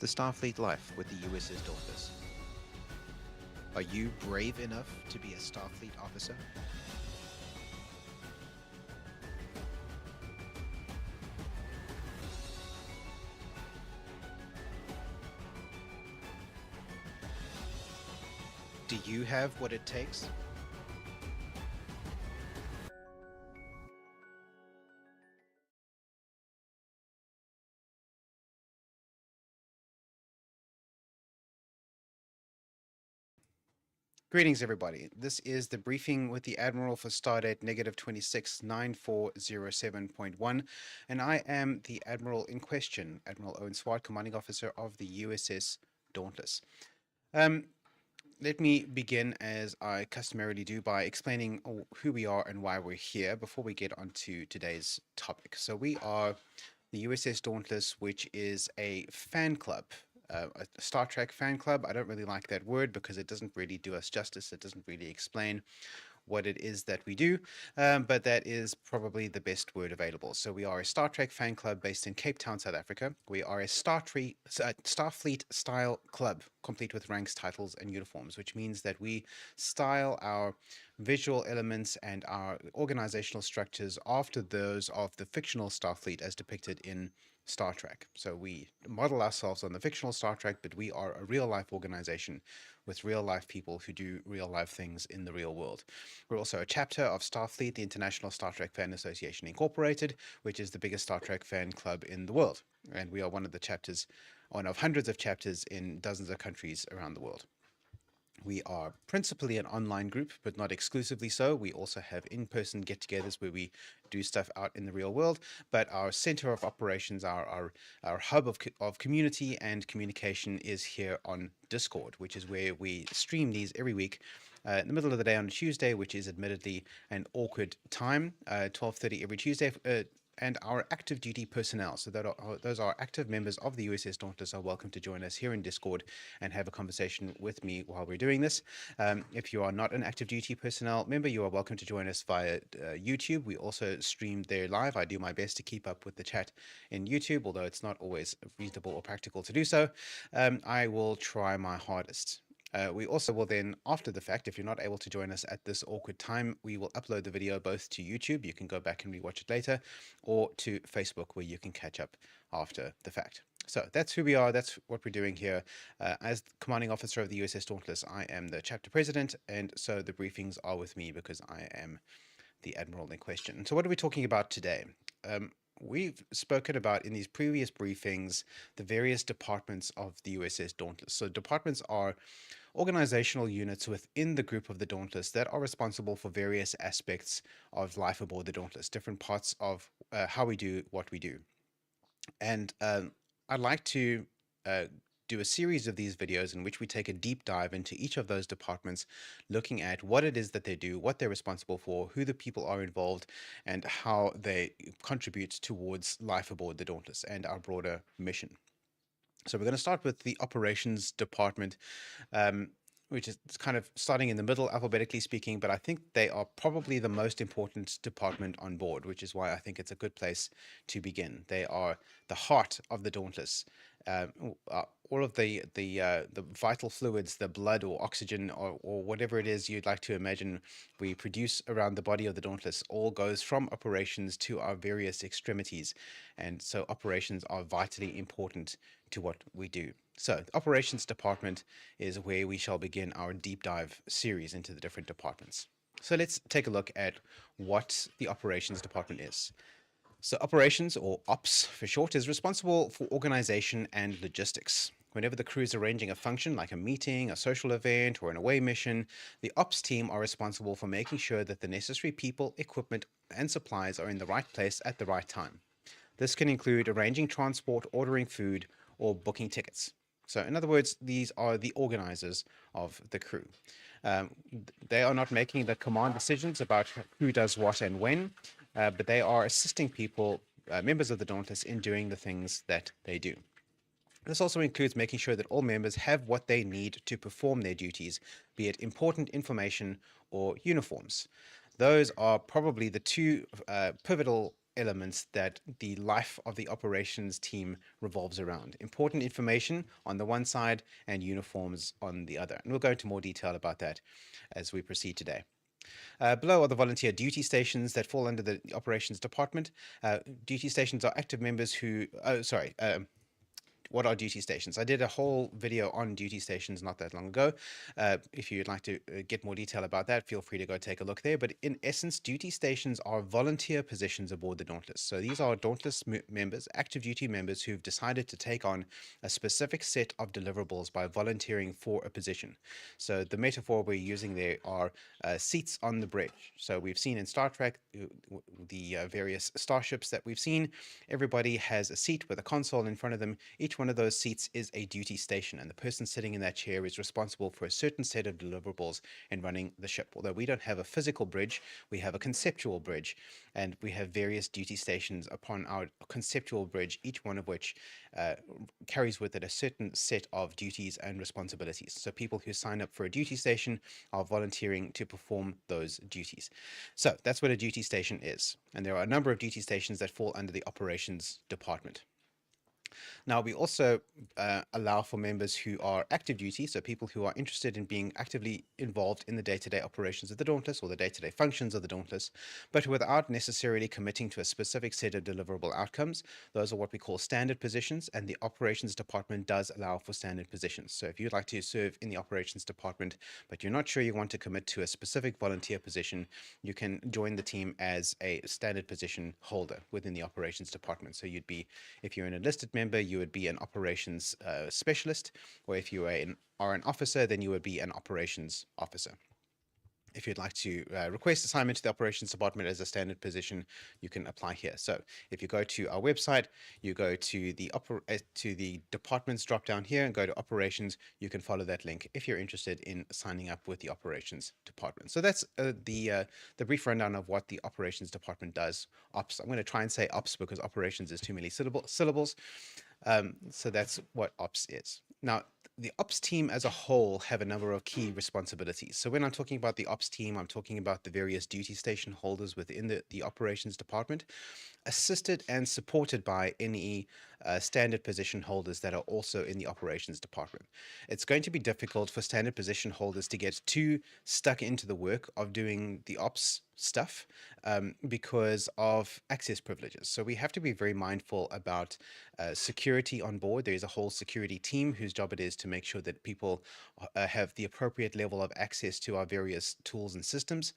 the Starfleet life with the USS Dauntless. Are you brave enough to be a Starfleet officer? Do you have what it takes? Greetings, everybody. This is the briefing with the Admiral for Stardate negative 269407.1, and I am the Admiral in question, Admiral Owen Swart, Commanding Officer of the USS Dauntless. Let me begin, as I customarily do, by explaining who we are and why we're here before we get onto today's topic. So we are the USS Dauntless, which is a fan club, a Star Trek fan club. I don't really like that word because it doesn't really do us justice. It doesn't really explain what it is that we do, but that is probably the best word available. So we are a Star Trek fan club based in Cape Town, South Africa. We are a Starfleet style club, complete with ranks, titles, and uniforms, which means that we style our visual elements and our organizational structures after those of the fictional Starfleet as depicted in Star Trek. So we model ourselves on the fictional Star Trek, but we are a real life organization with real life people who do real life things in the real world. We're also a chapter of Starfleet, the International Star Trek Fan Association Incorporated, which is the biggest Star Trek fan club in the world. And we are one of the chapters, one of hundreds of chapters in dozens of countries around the world. We are principally an online group, but not exclusively so. We also have in-person get-togethers where we do stuff out in the real world. But our center of operations, our hub of community and communication is here on Discord, which is where we stream these every week in the middle of the day on a Tuesday, which is admittedly an awkward time, 12:30 every Tuesday. And our active duty personnel, so those are active members of the USS Dauntless, are welcome to join us here in Discord and have a conversation with me while we're doing this. If you are not an active duty personnel member, you are welcome to join us via YouTube. We also stream there live. I do my best to keep up with the chat in YouTube, although it's not always reasonable or practical to do so. I will try my hardest. We also will then, after the fact, if you're not able to join us at this awkward time, we will upload the video both to YouTube, you can go back and rewatch it later, or to Facebook, where you can catch up after the fact. So that's who we are. That's what we're doing here. As commanding officer of the USS Dauntless, I am the chapter president, and so the briefings are with me because I am the admiral in question. So what are we talking about today? We've spoken about in these previous briefings the various departments of the USS Dauntless. So departments are organizational units within the group of the Dauntless that are responsible for various aspects of life aboard the Dauntless, different parts of how we do what we do. And I'd like to do a series of these videos in which we take a deep dive into each of those departments, looking at what it is that they do, what they're responsible for, who the people are involved, and how they contribute towards life aboard the Dauntless and our broader mission. So we're going to start with the operations department, which is kind of starting in the middle, alphabetically speaking, but I think they are probably the most important department on board, which is why I think it's a good place to begin. They are the heart of the Dauntless. All of the vital fluids, the blood or oxygen or whatever it is you'd like to imagine we produce around the body of the Dauntless, all goes from operations to our various extremities. And so operations are vitally important to what we do. So the operations department is where we shall begin our deep dive series into the different departments. So let's take a look at what the operations department is. So operations, or ops for short, is responsible for organization and logistics. Whenever the crew is arranging a function like a meeting, a social event, or an away mission, the ops team are responsible for making sure that the necessary people, equipment, and supplies are in the right place at the right time. This can include arranging transport, ordering food, or booking tickets. So in other words, these are the organizers of the crew. They are not making the command decisions about who does what and when, but they are assisting people, members of the Dauntless, in doing the things that they do. This also includes making sure that all members have what they need to perform their duties, be it important information or uniforms. Those are probably the two pivotal elements that the life of the operations team revolves around. Important information on the one side and uniforms on the other. And we'll go into more detail about that as we proceed today. Below are the volunteer duty stations that fall under the operations department. Duty stations are active members who, what are duty stations? I did a whole video on duty stations not that long ago. If you'd like to get more detail about that, feel free to go take a look there. But in essence, duty stations are volunteer positions aboard the Dauntless. So these are Dauntless members, active duty members who've decided to take on a specific set of deliverables by volunteering for a position. So the metaphor we're using there are seats on the bridge. So we've seen in Star Trek, the various starships that we've seen, everybody has a seat with a console in front of them. Each one of those seats is a duty station, and the person sitting in that chair is responsible for a certain set of deliverables in running the ship. Although we don't have a physical bridge, we have a conceptual bridge, and we have various duty stations upon our conceptual bridge, each one of which carries with it a certain set of duties and responsibilities. So people who sign up for a duty station are volunteering to perform those duties. So that's what a duty station is. And there are a number of duty stations that fall under the operations department. Now, we also allow for members who are active duty, so people who are interested in being actively involved in the day-to-day operations of the Dauntless or the day-to-day functions of the Dauntless, but without necessarily committing to a specific set of deliverable outcomes. Those are what we call standard positions, and the operations department does allow for standard positions. So if you'd like to serve in the operations department, but you're not sure you want to commit to a specific volunteer position, you can join the team as a standard position holder within the operations department. So you'd be, if you're an enlisted member, you would be an operations specialist, or if you are an officer, then you would be an operations officer. If you'd like to request assignment to the operations department as a standard position, you can apply here. So if you go to our website, you go to the departments drop down here and go to operations, you can follow that link if you're interested in signing up with the operations department. So that's the brief rundown of what the operations department does. Ops, I'm going to try and say ops because operations is too many syllables. So that's what ops is. Now, the ops team as a whole have a number of key responsibilities. So when I'm talking about the ops team, I'm talking about the various duty station holders within the operations department, assisted and supported by any standard position holders that are also in the operations department. It's going to be difficult for standard position holders to get too stuck into the work of doing the ops stuff because of access privileges. So we have to be very mindful about security on board. There's a whole security team whose job it is to make sure that people have the appropriate level of access to our various tools and systems.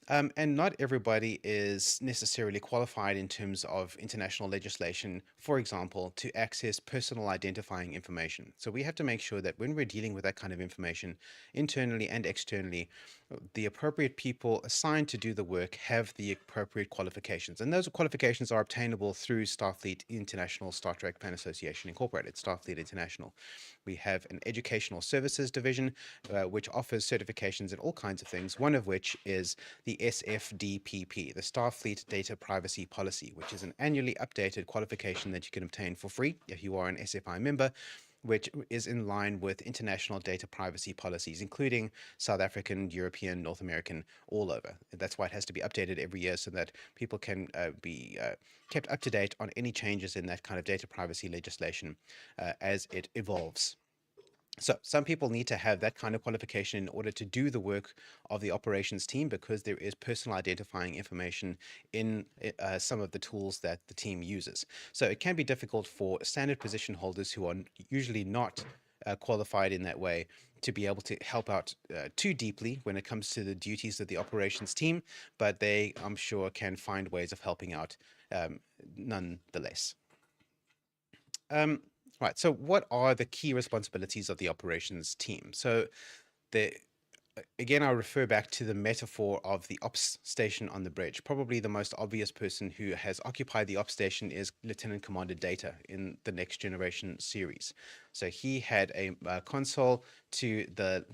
And not everybody is necessarily qualified in terms of international legislation, for example, to access personal identifying information. So we have to make sure that when we're dealing with that kind of information, internally and externally, the appropriate people assigned to do the work have the appropriate qualifications. And those qualifications are obtainable through Starfleet International Star Trek Fan Association Incorporated, Starfleet International. We have an educational services division, which offers certifications in all kinds of things, one of which is the SFDPP, the Starfleet Data Privacy Policy, which is an annually updated qualification that you can obtain for free if you are an SFI member, which is in line with international data privacy policies, including South African, European, North American, all over. That's why it has to be updated every year so that people can be kept up to date on any changes in that kind of data privacy legislation as it evolves. So some people need to have that kind of qualification in order to do the work of the operations team because there is personal identifying information in some of the tools that the team uses. So it can be difficult for standard position holders who are usually not qualified in that way to be able to help out too deeply when it comes to the duties of the operations team, but they, I'm sure, can find ways of helping out nonetheless. Right, so what are the key responsibilities of the operations team? So again, I refer back to the metaphor of the ops station on the bridge. Probably the most obvious person who has occupied the ops station is Lieutenant Commander Data in the Next Generation series. So he had a console to the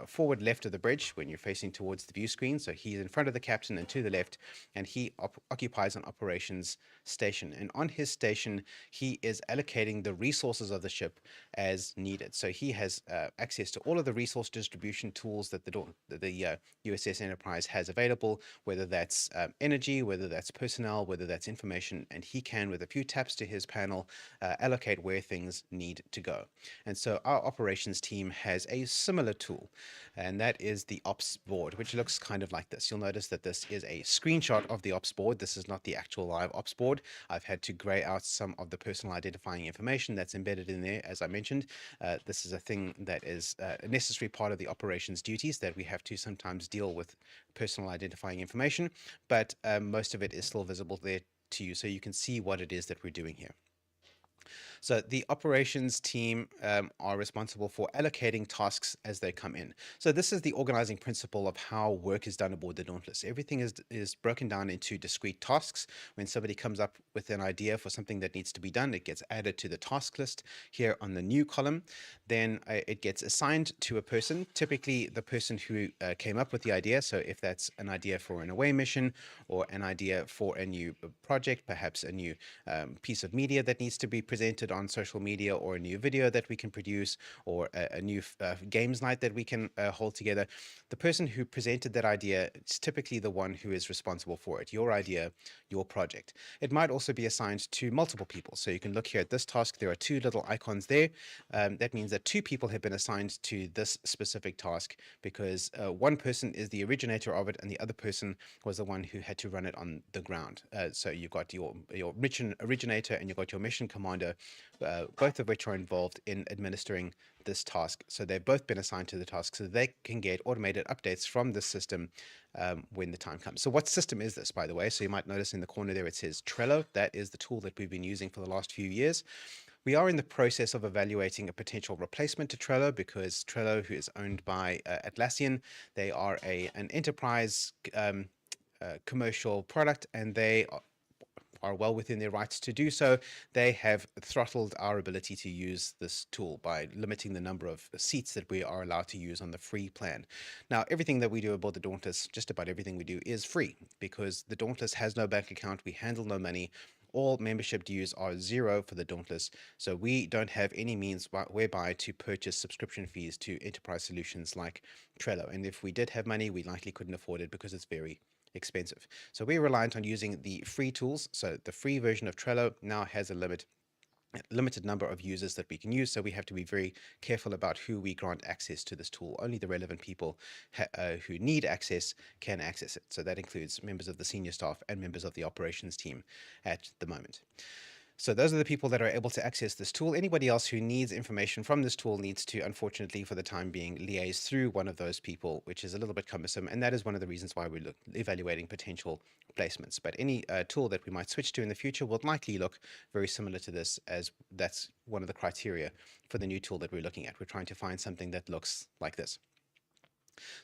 forward left of the bridge when you're facing towards the view screen. So he's in front of the captain and to the left, and he occupies an operations station. And on his station, he is allocating the resources of the ship as needed. So he has access to all of the resource distribution tools that the USS Enterprise has available, whether that's energy, whether that's personnel, whether that's information, and he can, with a few taps to his panel, allocate where things need to go. And so our operations team has a similar tool, and that is the ops board, which looks kind of like this. You'll notice that this is a screenshot of the ops board. This is not the actual live ops board. I've had to gray out some of the personal identifying information that's embedded in there, as I mentioned. This is a thing that is a necessary part of the operations duties, that we have to sometimes deal with personal identifying information, but most of it is still visible there to you, so you can see what it is that we're doing here. So the operations team are responsible for allocating tasks as they come in. So this is the organizing principle of how work is done aboard the Dauntless. Everything is broken down into discrete tasks. When somebody comes up with an idea for something that needs to be done, it gets added to the task list here on the new column. Then it gets assigned to a person, typically the person who came up with the idea. So if that's an idea for an away mission, or an idea for a new project, perhaps a new piece of media that needs to be presented on social media, or a new video that we can produce, or a new games night that we can hold together. The person who presented that idea is typically the one who is responsible for it. Your idea, your project. It might also be assigned to multiple people. So you can look here at this task. There are two little icons there. That means that two people have been assigned to this specific task, because one person is the originator of it and the other person was the one who had to run it on the ground. So you've got your mission originator and you've got your mission commander, both of which are involved in administering this task. So they've both been assigned to the task, so they can get automated updates from the system when the time comes. So what system is this, by the way? So you might notice in the corner there it says Trello. That is the tool that we've been using for the last few years. We are in the process of evaluating a potential replacement to Trello, because Trello, who is owned by Atlassian, they are an enterprise commercial product, and they are well within their rights to do so. They have throttled our ability to use this tool by limiting the number of seats that we are allowed to use on the free plan. Now, everything that we do aboard the Dauntless, just about everything we do, is free, because the Dauntless has no bank account. We handle no money. All membership dues are zero for the Dauntless, so we don't have any means whereby to purchase subscription fees to enterprise solutions like Trello. And if we did have money, we likely couldn't afford it because it's very expensive. So we're reliant on using the free tools. So the free version of Trello now has a limited number of users that we can use, so we have to be very careful about who we grant access to this tool. Only the relevant people who need access can access it. So that includes members of the senior staff and members of the operations team at the moment. So those are the people that are able to access this tool. Anybody else who needs information from this tool needs to, unfortunately, for the time being, liaise through one of those people, which is a little bit cumbersome. And that is one of the reasons why we're evaluating potential placements. But any tool that we might switch to in the future will likely look very similar to this, as that's one of the criteria for the new tool that we're looking at. We're trying to find something that looks like this.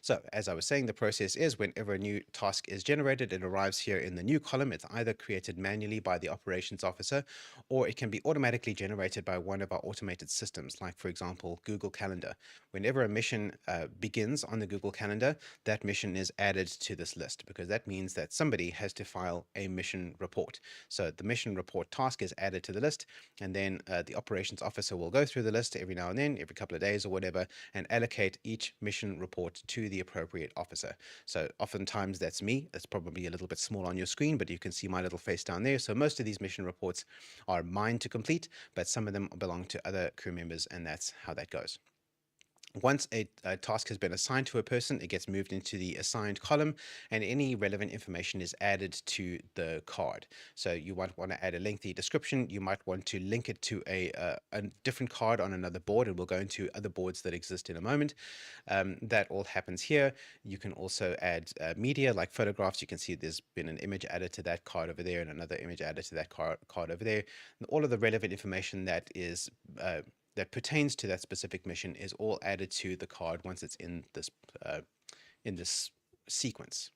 So as I was saying, the process is whenever a new task is generated, it arrives here in the new column. It's either created manually by the operations officer, or it can be automatically generated by one of our automated systems, like, for example, Google Calendar. Whenever a mission begins on the Google Calendar, that mission is added to this list, because that means that somebody has to file a mission report. So the mission report task is added to the list, and then the operations officer will go through the list every now and then, every couple of days or whatever, and allocate each mission report to the appropriate officer. So oftentimes that's me. That's probably a little bit small on your screen, but you can see my little face down there. So most of these mission reports are mine to complete, but some of them belong to other crew members, and that's how that goes. Once a task has been assigned to a person, it gets moved into the assigned column, and any relevant information is added to the card. So you might want to add a lengthy description. You might want to link it to a different card on another board, and we'll go into other boards that exist in a moment. That all happens here. You can also add media like photographs. You can see there's been an image added to that card over there and another image added to that card over there. And all of the relevant information that is that pertains to that specific mission is all added to the card once it's in this sequence.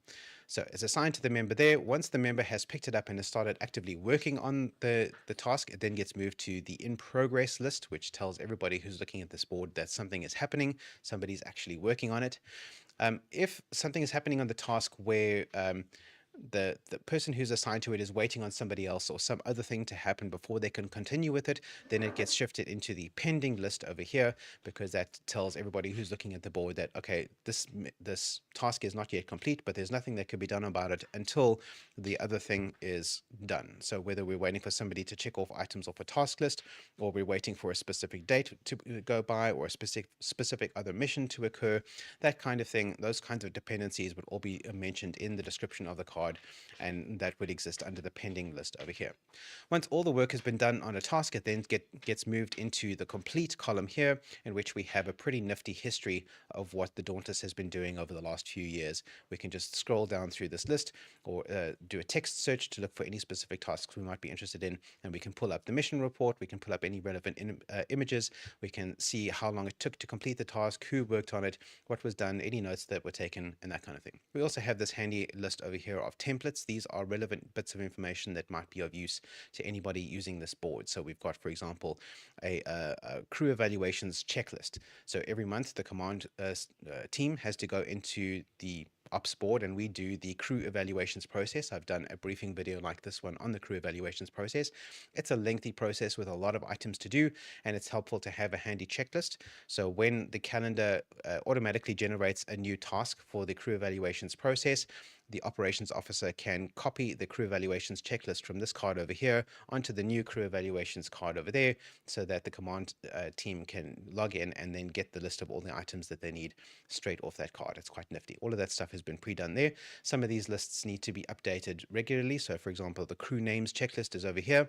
So it's assigned to the member there. Once the member has picked it up and has started actively working on the task, it then gets moved to the in progress list, which tells everybody who's looking at this board that something is happening, somebody's actually working on it. If something is happening on the task where the person who's assigned to it is waiting on somebody else or some other thing to happen before they can continue with it, then it gets shifted into the pending list over here, because that tells everybody who's looking at the board that, okay, this task is not yet complete, but there's nothing that can be done about it until the other thing is done. So whether we're waiting for somebody to check off items off a task list, or we're waiting for a specific date to go by, or a specific other mission to occur, that kind of thing, those kinds of dependencies would all be mentioned in the description of the card, and that would exist under the pending list over here. Once all the work has been done on a task, it then gets moved into the complete column here, in which we have a pretty nifty history of what the Dauntless has been doing over the last few years. We can just scroll down through this list, or do a text search to look for any specific tasks we might be interested in, and we can pull up the mission report, we can pull up any relevant images, we can see how long it took to complete the task, who worked on it, what was done, any notes that were taken, and that kind of thing. We also have this handy list over here of templates. These are relevant bits of information that might be of use to anybody using this board. So we've got, for example, a crew evaluations checklist. So every month the command team has to go into the ops board and we do the crew evaluations process. I've done a briefing video like this one on the crew evaluations process. It's a lengthy process with a lot of items to do, and it's helpful to have a handy checklist. So when the calendar automatically generates a new task for the crew evaluations process, the operations officer can copy the crew evaluations checklist from this card over here onto the new crew evaluations card over there, so that the command team can log in and then get the list of all the items that they need straight off that card. It's quite nifty. All of that stuff has been pre-done there. Some of these lists need to be updated regularly. So for example, the crew names checklist is over here.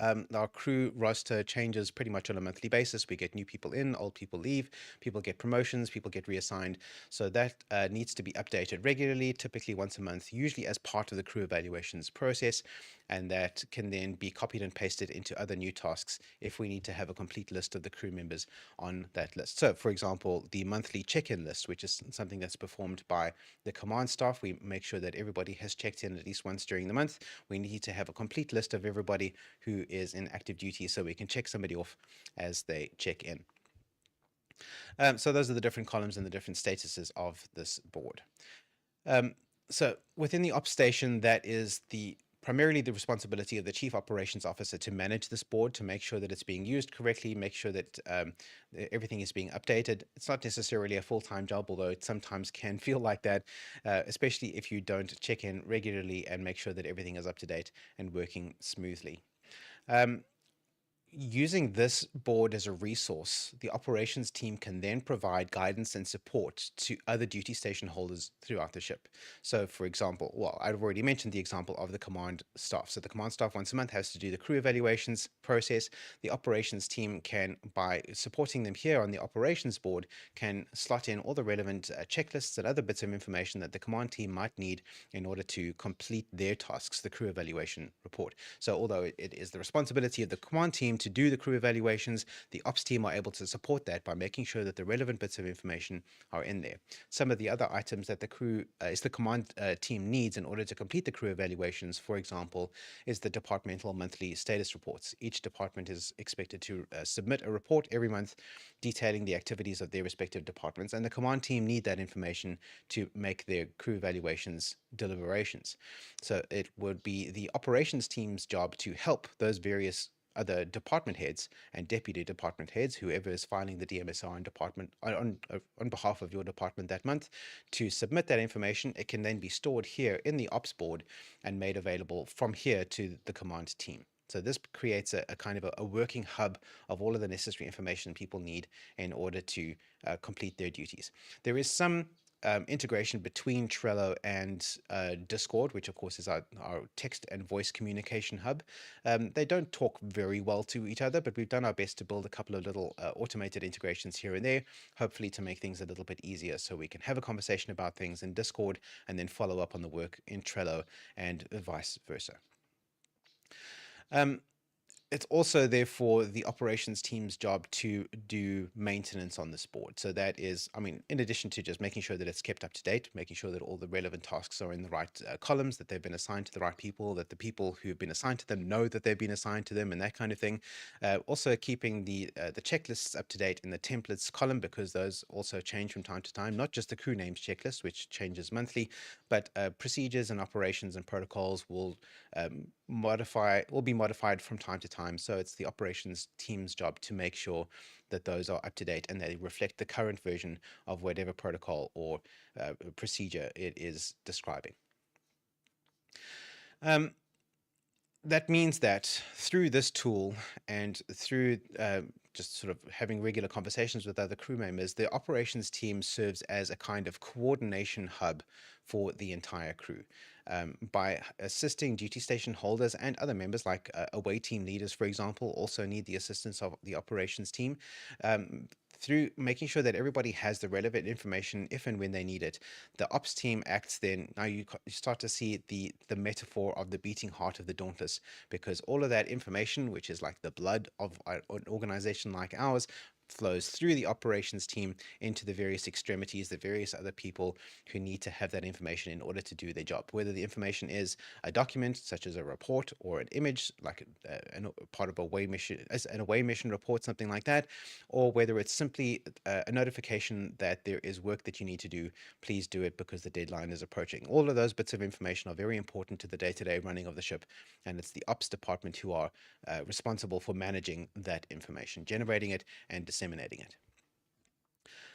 Our crew roster changes pretty much on a monthly basis. We get new people in, old people leave, people get promotions, people get reassigned. So that needs to be updated regularly, typically once a month, usually as part of the crew evaluations process. And that can then be copied and pasted into other new tasks if we need to have a complete list of the crew members on that list. So for example, the monthly check-in list, which is something that's performed by the command staff. We make sure that everybody has checked in at least once during the month. We need to have a complete list of everybody who is in active duty, so we can check somebody off as they check in. So those are the different columns and the different statuses of this board. So within the ops station, that is primarily the responsibility of the chief operations officer to manage this board, to make sure that it's being used correctly, make sure that everything is being updated. It's not necessarily a full-time job, although it sometimes can feel like that, especially if you don't check in regularly and make sure that everything is up to date and working smoothly. Using this board as a resource, the operations team can then provide guidance and support to other duty station holders throughout the ship. So for example, well, I've already mentioned the example of the command staff. So the command staff once a month has to do the crew evaluations process. The operations team can, by supporting them here on the operations board, can slot in all the relevant checklists and other bits of information that the command team might need in order to complete their tasks, the crew evaluation report. So although it is the responsibility of the command team to do the crew evaluations, the ops team are able to support that by making sure that the relevant bits of information are in there. Some of the other items that the command team needs in order to complete the crew evaluations, for example, is the departmental monthly status reports. Each department is expected to submit a report every month detailing the activities of their respective departments, and the command team need that information to make their crew evaluations deliberations. So it would be the operations team's job to help those various other department heads and deputy department heads, whoever is filing the DMSR on behalf of your department that month, to submit that information. It can then be stored here in the ops board and made available from here to the command team. So this creates a kind of a working hub of all of the necessary information people need in order to complete their duties. There is some integration between Trello and Discord, which of course is our text and voice communication hub. They don't talk very well to each other, but we've done our best to build a couple of little automated integrations here and there, hopefully to make things a little bit easier, so we can have a conversation about things in Discord and then follow up on the work in Trello and vice versa. it's also therefore the operations team's job to do maintenance on this board. So that is, I mean, in addition to just making sure that it's kept up to date, making sure that all the relevant tasks are in the right columns, that they've been assigned to the right people, that the people who've been assigned to them know that they've been assigned to them, and that kind of thing. Also keeping the checklists up to date in the templates column, because those also change from time to time. Not just the crew names checklist, which changes monthly, but procedures and operations and protocols will be modified from time to time. So it's the operations team's job to make sure that those are up to date and they reflect the current version of whatever protocol or procedure it is describing. That means that through this tool and through just sort of having regular conversations with other crew members, the operations team serves as a kind of coordination hub for the entire crew. By assisting duty station holders and other members, like away team leaders, for example, also need the assistance of the operations team. Through making sure that everybody has the relevant information if and when they need it, the ops team acts then. Now you start to see the metaphor of the beating heart of the Dauntless, because all of that information, which is like the blood of an organization like ours, flows through the operations team into the various extremities, the various other people who need to have that information in order to do their job. Whether the information is a document, such as a report, or an image, like part of a away mission, as an away mission report, something like that, or whether it's simply a notification that there is work that you need to do, please do it because the deadline is approaching. All of those bits of information are very important to the day-to-day running of the ship, and it's the ops department who are responsible for managing that information, generating it and disseminating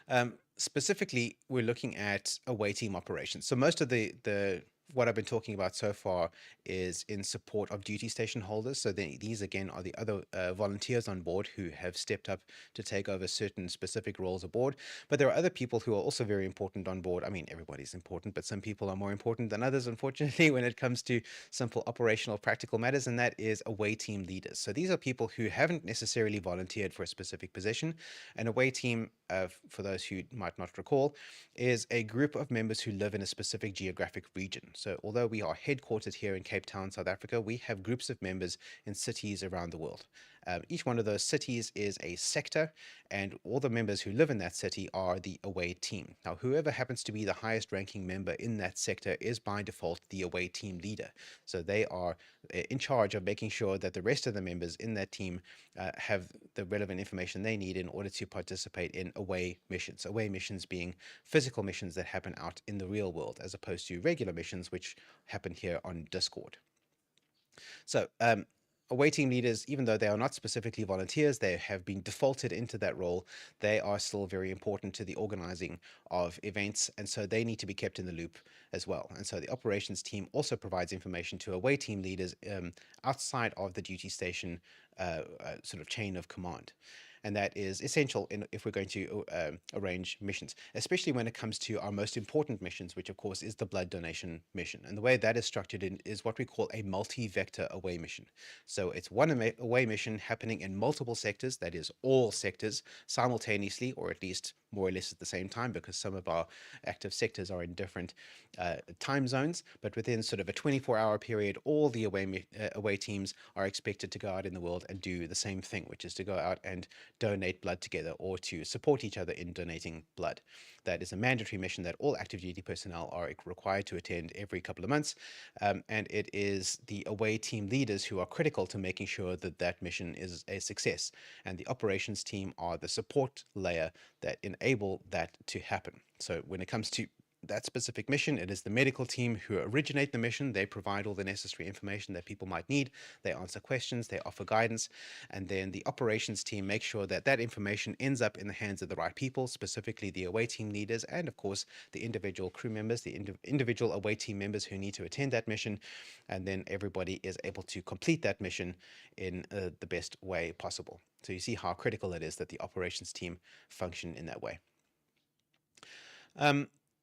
it. Specifically, we're looking at away team operations. So most of the what I've been talking about so far is in support of duty station holders. So these again are the other volunteers on board who have stepped up to take over certain specific roles aboard. But there are other people who are also very important on board. I mean, everybody's important, but some people are more important than others, unfortunately, when it comes to simple operational practical matters, and that is away team leaders. So these are people who haven't necessarily volunteered for a specific position. An away team, for those who might not recall, is a group of members who live in a specific geographic region. So although we are headquartered here in Cape Town, South Africa, we have groups of members in cities around the world. Each one of those cities is a sector, and all the members who live in that city are the away team. Now, whoever happens to be the highest ranking member in that sector is by default the away team leader. So they are in charge of making sure that the rest of the members in that team have the relevant information they need in order to participate in away missions being physical missions that happen out in the real world, as opposed to regular missions which happen here on Discord. So away team leaders, even though they are not specifically volunteers, they have been defaulted into that role. They are still very important to the organizing of events, and so they need to be kept in the loop as well. And so the operations team also provides information to away team leaders outside of the duty station sort of chain of command. And that is essential if we're going to arrange missions, especially when it comes to our most important missions, which of course is the blood donation mission. And the way that is structured is what we call a multi-vector away mission. So it's one away mission happening in multiple sectors, that is all sectors simultaneously, or at least more or less at the same time, because some of our active sectors are in different time zones. But within sort of a 24-hour period, all the away teams are expected to go out in the world and do the same thing, which is to go out and donate blood together, or to support each other in donating blood. That is a mandatory mission that all active duty personnel are required to attend every couple of months. And it is the away team leaders who are critical to making sure that that mission is a success. And the operations team are the support layer that enable that to happen. So when it comes to that specific mission, it is the medical team who originate the mission. They provide all the necessary information that people might need. They answer questions, they offer guidance, and then the operations team makes sure that that information ends up in the hands of the right people, specifically the away team leaders, and of course the individual crew members, the individual away team members who need to attend that mission, and then everybody is able to complete that mission in the best way possible. So you see how critical it is that the operations team function in that way.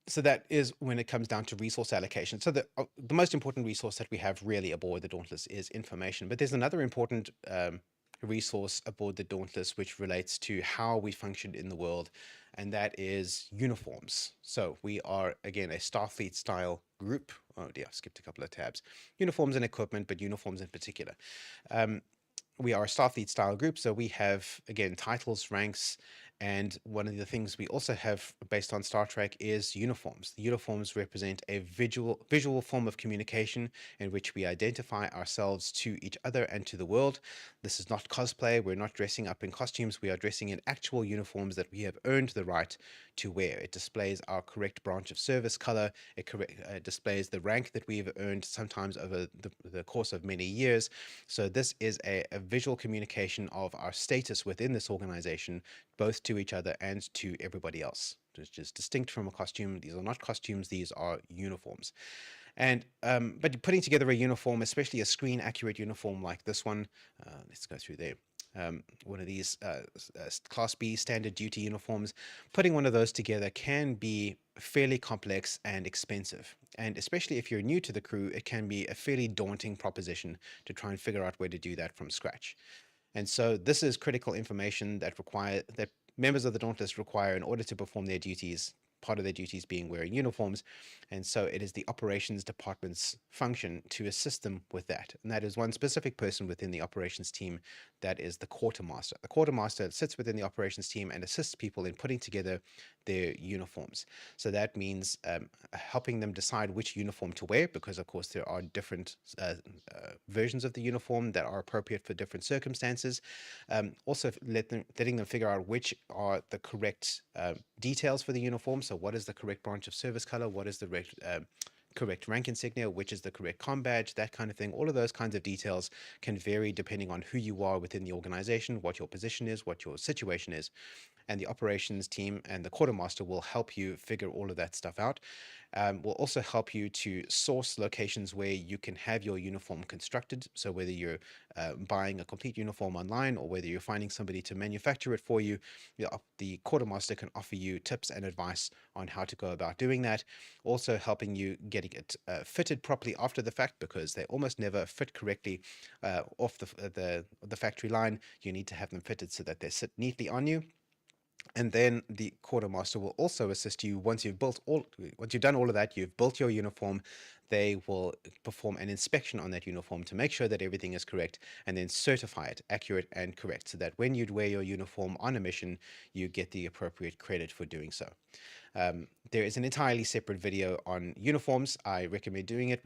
So that is when it comes down to resource allocation. So the most important resource that we have really aboard the Dauntless is information. But there's another important resource aboard the Dauntless which relates to how we function in the world, and that is uniforms. So we are, again, a Starfleet style group. Oh dear, I skipped a couple of tabs. Uniforms and equipment, but uniforms in particular. we are a Starfleet style group, so we have, again, titles, ranks, and one of the things we also have based on Star Trek is uniforms. The uniforms represent a visual form of communication in which we identify ourselves to each other and to the world. This is not cosplay. We're not dressing up in costumes. We are dressing in actual uniforms that we have earned the right to wear. It displays our correct branch of service color. It displays the rank that we've earned, sometimes over the course of many years. So this is a visual communication of our status within this organization, both to each other and to everybody else, which is distinct from a costume. These are not costumes, these are uniforms. And but putting together a uniform, especially a screen accurate uniform like this one, let's go through there. One of these Class B standard duty uniforms, putting one of those together can be fairly complex and expensive. And especially if you're new to the crew, it can be a fairly daunting proposition to try and figure out where to do that from scratch. And so this is critical information that members of the Dauntless require in order to perform their duties, part of their duties being wearing uniforms. And so it is the operations department's function to assist them with that. And that is one specific person within the operations team, that is the quartermaster. The quartermaster sits within the operations team and assists people in putting together their uniforms. So that means helping them decide which uniform to wear, because of course there are different versions of the uniform that are appropriate for different circumstances. Also letting them figure out which are the correct details for the uniform. So what is the correct branch of service color? What is the correct rank insignia? Which is the correct com badge? That kind of thing. All of those kinds of details can vary depending on who you are within the organization, what your position is, what your situation is. And the operations team and the quartermaster will help you figure all of that stuff out. Will also help you to source locations where you can have your uniform constructed. So whether you're buying a complete uniform online or whether you're finding somebody to manufacture it for you, the quartermaster can offer you tips and advice on how to go about doing that. Also helping you getting it fitted properly after the fact, because they almost never fit correctly off the factory line. You need to have them fitted so that they sit neatly on you. And then the quartermaster will also assist you once you've done all of that, you've built your uniform. They will perform an inspection on that uniform to make sure that everything is correct, and then certify it accurate and correct, so that when you'd wear your uniform on a mission, you get the appropriate credit for doing so. There is an entirely separate video on uniforms. I recommend doing it.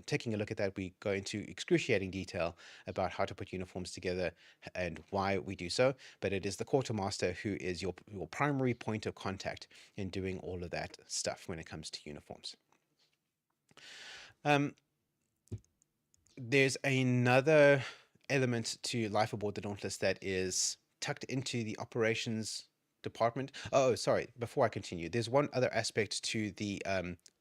Taking a look at that. We go into excruciating detail about how to put uniforms together and why we do so. But it is the quartermaster who is your primary point of contact in doing all of that stuff when it comes to uniforms. There's another element to life aboard the Dauntless that is tucked into the operations department. Oh, sorry. Before I continue, there's one other aspect to the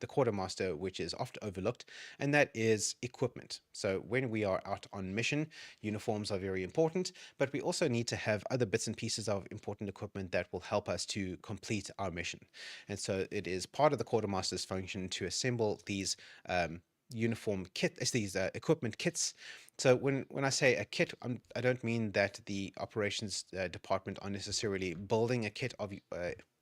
quartermaster which is often overlooked, and that is equipment. So when we are out on mission, uniforms are very important, but we also need to have other bits and pieces of important equipment that will help us to complete our mission. And so it is part of the quartermaster's function to assemble these uniform kit, these equipment kits. So when I say a kit, I don't mean that the operations department are necessarily building a kit of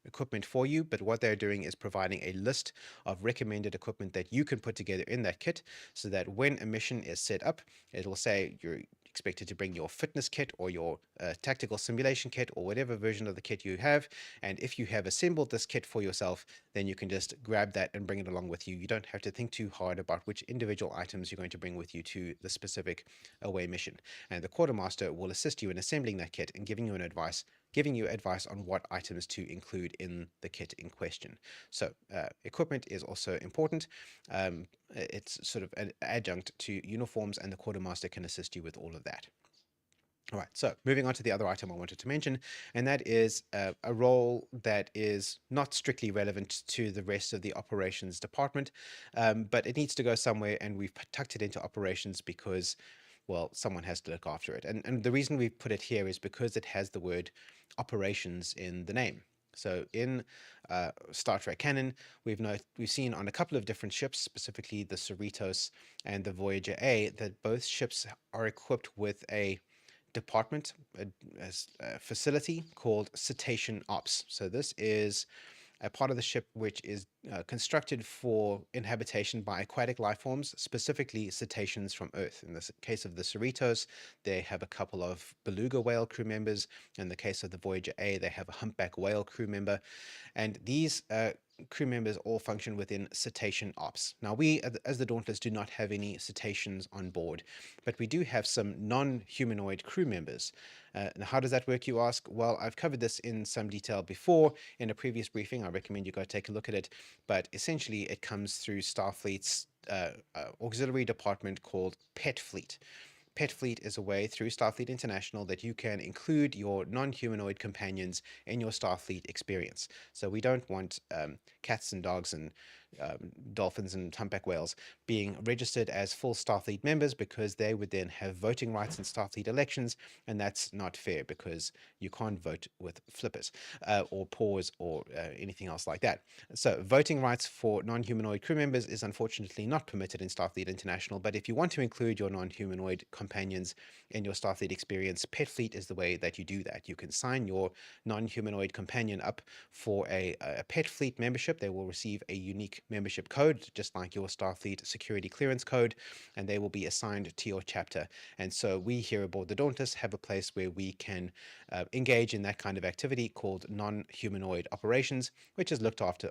equipment for you, but what they're doing is providing a list of recommended equipment that you can put together in that kit, so that when a mission is set up, it'll say you're expected to bring your fitness kit or your tactical simulation kit or whatever version of the kit you have. And if you have assembled this kit for yourself, then you can just grab that and bring it along with you. You don't have to think too hard about which individual items you're going to bring with you to the specific away mission. And the quartermaster will assist you in assembling that kit and giving you advice on what items to include in the kit in question. So equipment is also important. It's sort of an adjunct to uniforms, and the quartermaster can assist you with all of that. All right, so moving on to the other item I wanted to mention, and that is a role that is not strictly relevant to the rest of the operations department, but it needs to go somewhere, and we've tucked it into operations because, well, someone has to look after it. And the reason we put it here is because it has the word operations in the name. So in Star Trek canon, we've seen on a couple of different ships, specifically the Cerritos and the Voyager A, that both ships are equipped with a department, a facility called Cetacean Ops. So this is a part of the ship which is constructed for inhabitation by aquatic life forms, specifically cetaceans from Earth. In the case of the Cerritos, they have a couple of beluga whale crew members. In the case of the Voyager A, they have a humpback whale crew member. And these crew members all function within cetacean ops. Now, we, as the Dauntless, do not have any cetaceans on board, but we do have some non-humanoid crew members. Now, how does that work, you ask? Well, I've covered this in some detail before in a previous briefing. I recommend you go take a look at it. But essentially, it comes through Starfleet's auxiliary department called Pet Fleet. Pet Fleet is a way through Starfleet International that you can include your non-humanoid companions in your Starfleet experience. So we don't want cats and dogs and dolphins and humpback whales being registered as full Starfleet members, because they would then have voting rights in Starfleet elections, and that's not fair because you can't vote with flippers or paws or anything else like that. So voting rights for non-humanoid crew members is unfortunately not permitted in Starfleet International, but if you want to include your non-humanoid companions in your Starfleet experience, Pet Fleet is the way that you do that. You can sign your non-humanoid companion up for a Pet Fleet membership. They will receive a unique membership code, just like your Starfleet security clearance code, and they will be assigned to your chapter. And so we here aboard the Dauntless have a place where we can engage in that kind of activity called non-humanoid operations, which is looked after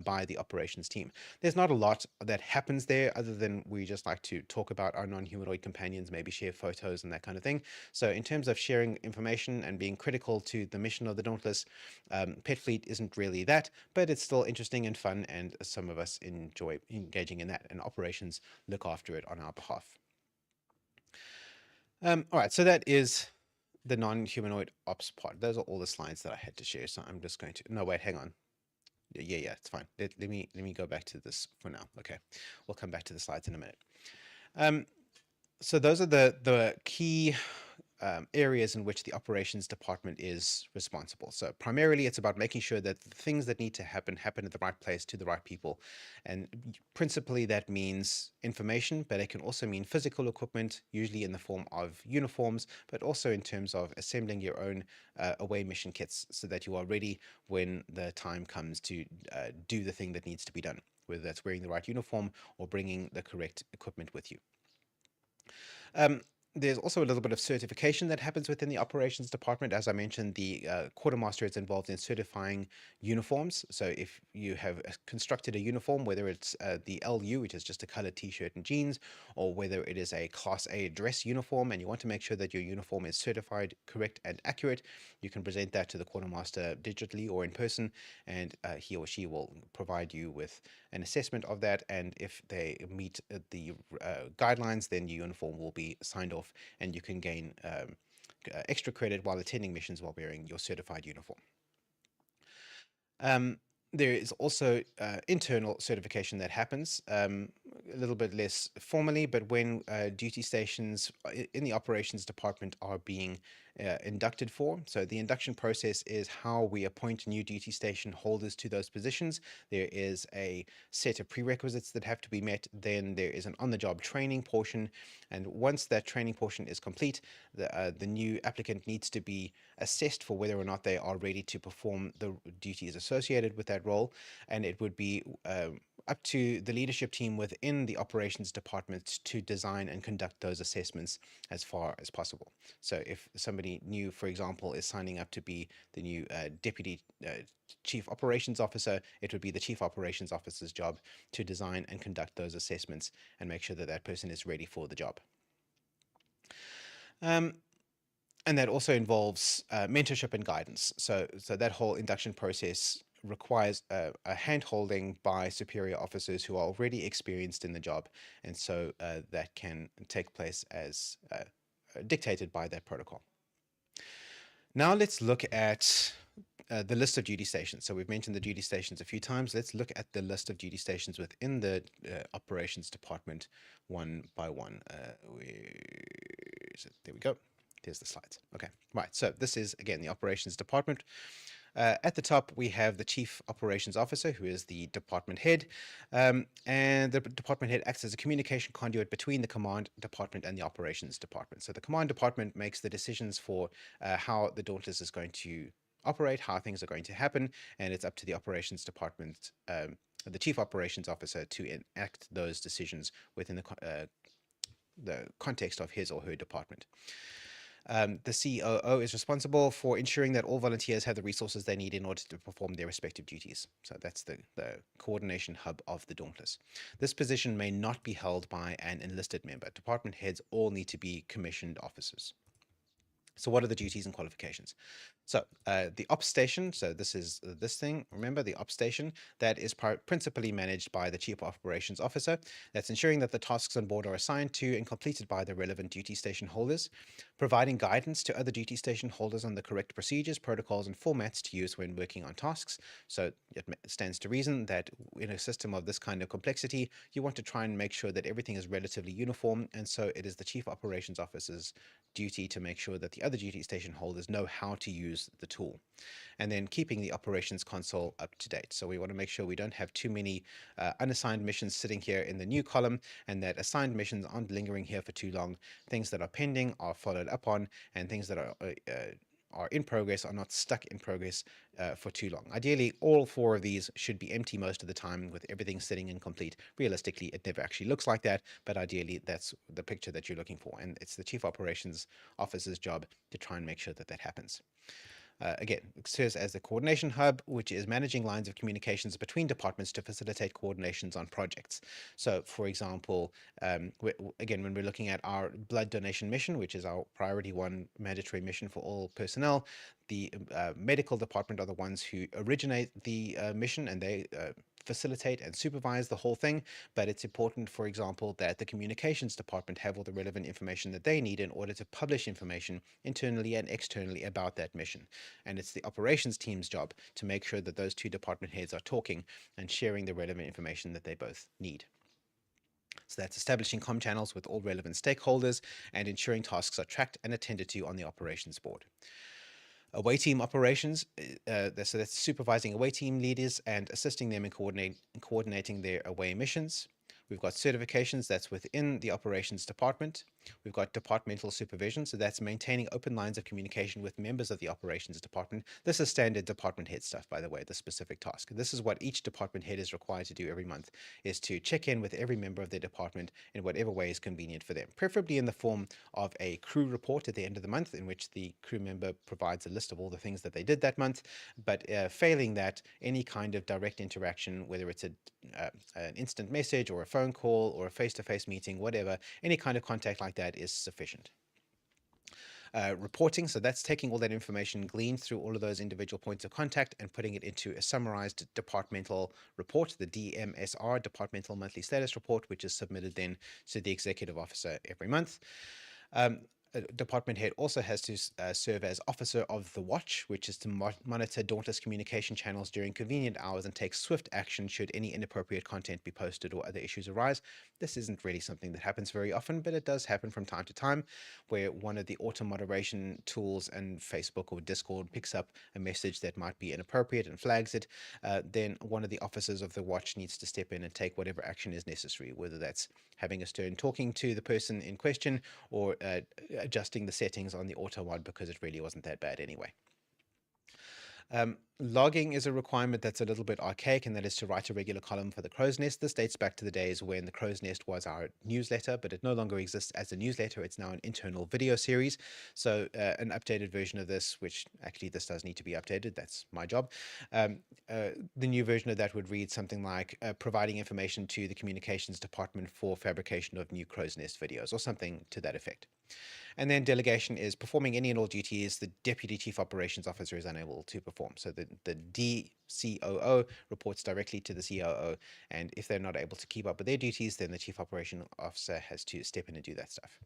by the operations team. There's not a lot that happens there other than we just like to talk about our non-humanoid companions, maybe share photos and that kind of thing. So in terms of sharing information and being critical to the mission of the Dauntless, Pet Fleet isn't really that, but it's still interesting and fun, and some of us enjoy engaging in that, and operations look after it on our behalf. All right, so that is the non-humanoid ops part. Those are all the slides that I had to share. So I'm just going to, no, wait, hang on. Yeah, it's fine. Let me go back to this for now. Okay, we'll come back to the slides in a minute. So those are the key areas in which the operations department is responsible. So primarily it's about making sure that the things that need to happen at the right place to the right people. And principally that means information, but it can also mean physical equipment, usually in the form of uniforms, but also in terms of assembling your own away mission kits so that you are ready when the time comes to do the thing that needs to be done, whether that's wearing the right uniform or bringing the correct equipment with you. There's also a little bit of certification that happens within the operations department. As I mentioned, the quartermaster is involved in certifying uniforms. So if you have constructed a uniform, whether it's the LU, which is just a colored t-shirt and jeans, or whether it is a Class A dress uniform, and you want to make sure that your uniform is certified, correct, and accurate, you can present that to the quartermaster digitally or in person, and he or she will provide you with an assessment of that. And if they meet the guidelines, then your uniform will be signed off, and you can gain extra credit while attending missions while wearing your certified uniform. There is also internal certification that happens, a little bit less formally, but when duty stations in the operations department are being inducted for. So the induction process is how we appoint new duty station holders to those positions. There is a set of prerequisites that have to be met. Then there is an on-the-job training portion. And once that training portion is complete, the new applicant needs to be assessed for whether or not they are ready to perform the duties associated with that role. And it would be up to the leadership team within the operations department to design and conduct those assessments as far as possible. So if somebody new, for example, is signing up to be the new deputy chief operations officer, it would be the chief operations officer's job to design and conduct those assessments and make sure that that person is ready for the job. And that also involves mentorship and guidance. So that whole induction process requires a hand-holding by superior officers who are already experienced in the job. And so that can take place as dictated by that protocol. Now let's look at the list of duty stations. So we've mentioned the duty stations a few times. Let's look at the list of duty stations within the operations department one by one. Where is it? There we go. There's the slides. Okay, right. So this is, again, the operations department. At the top, we have the Chief Operations Officer, who is the department head. And the department head acts as a communication conduit between the command department and the operations department. So the command department makes the decisions for how the Dauntless is going to operate, how things are going to happen, and it's up to the operations department, the chief operations officer, to enact those decisions within the context of his or her department. The COO is responsible for ensuring that all volunteers have the resources they need in order to perform their respective duties. So that's the coordination hub of the Dauntless. This position may not be held by an enlisted member. Department heads all need to be commissioned officers. So what are the duties and qualifications? So the ops station, so this is this thing, remember the ops station, that is principally managed by the Chief Operations Officer. That's ensuring that the tasks on board are assigned to and completed by the relevant duty station holders, providing guidance to other duty station holders on the correct procedures, protocols, and formats to use when working on tasks. So it stands to reason that in a system of this kind of complexity, you want to try and make sure that everything is relatively uniform, and so it is the Chief Operations Officer's duty to make sure that the other duty station holders know how to use the tool. And then keeping the operations console up to date. So we want to make sure we don't have too many unassigned missions sitting here in the new column, and that assigned missions aren't lingering here for too long. Things that are pending are followed up on, and things that are in progress are not stuck in progress for too long. Ideally, all four of these should be empty most of the time, with everything sitting incomplete. Realistically, it never actually looks like that, but ideally that's the picture that you're looking for, and it's the Chief Operations Officer's job to try and make sure that that happens. Again, it serves as the coordination hub, which is managing lines of communications between departments to facilitate coordinations on projects. So, for example, again, when we're looking at our blood donation mission, which is our priority one mandatory mission for all personnel, the medical department are the ones who originate the mission, and they facilitate and supervise the whole thing. But it's important, for example, that the communications department have all the relevant information that they need in order to publish information internally and externally about that mission. And it's the operations team's job to make sure that those two department heads are talking and sharing the relevant information that they both need. So that's establishing comm channels with all relevant stakeholders and ensuring tasks are tracked and attended to on the operations board. Away team operations, so that's supervising away team leaders and assisting them in coordinating their away missions. We've got certifications, that's within the operations department. We've got departmental supervision, so that's maintaining open lines of communication with members of the operations department. This is standard department head stuff, by the way, the specific task. This is what each department head is required to do every month, is to check in with every member of their department in whatever way is convenient for them, preferably in the form of a crew report at the end of the month, in which the crew member provides a list of all the things that they did that month. But failing that, any kind of direct interaction, whether it's an instant message or a phone call or a face-to-face meeting, whatever, any kind of contact like that is sufficient. Reporting, so that's taking all that information gleaned through all of those individual points of contact and putting it into a summarized departmental report, the DMSR, Departmental Monthly Status Report, which is submitted then to the executive officer every month. A department head also has to serve as officer of the watch, which is to monitor Dauntless communication channels during convenient hours and take swift action should any inappropriate content be posted or other issues arise. This isn't really something that happens very often, but it does happen from time to time, where one of the auto moderation tools in Facebook or Discord picks up a message that might be inappropriate and flags it. Then one of the officers of the watch needs to step in and take whatever action is necessary, whether that's having a stern talking to the person in question or adjusting the settings on the auto mod because it really wasn't that bad anyway. Logging is a requirement that's a little bit archaic, and that is to write a regular column for the Crow's Nest. This dates back to the days when the Crow's Nest was our newsletter, but it no longer exists as a newsletter. It's now an internal video series. So an updated version of this, which actually this does need to be updated, that's my job. The new version of that would read something like providing information to the communications department for fabrication of new Crow's Nest videos, or something to that effect. And then delegation is performing any and all duties the Deputy Chief Operations Officer is unable to perform. So the DCOO reports directly to the COO, and if they're not able to keep up with their duties, then the Chief Operation Officer has to step in and do that stuff.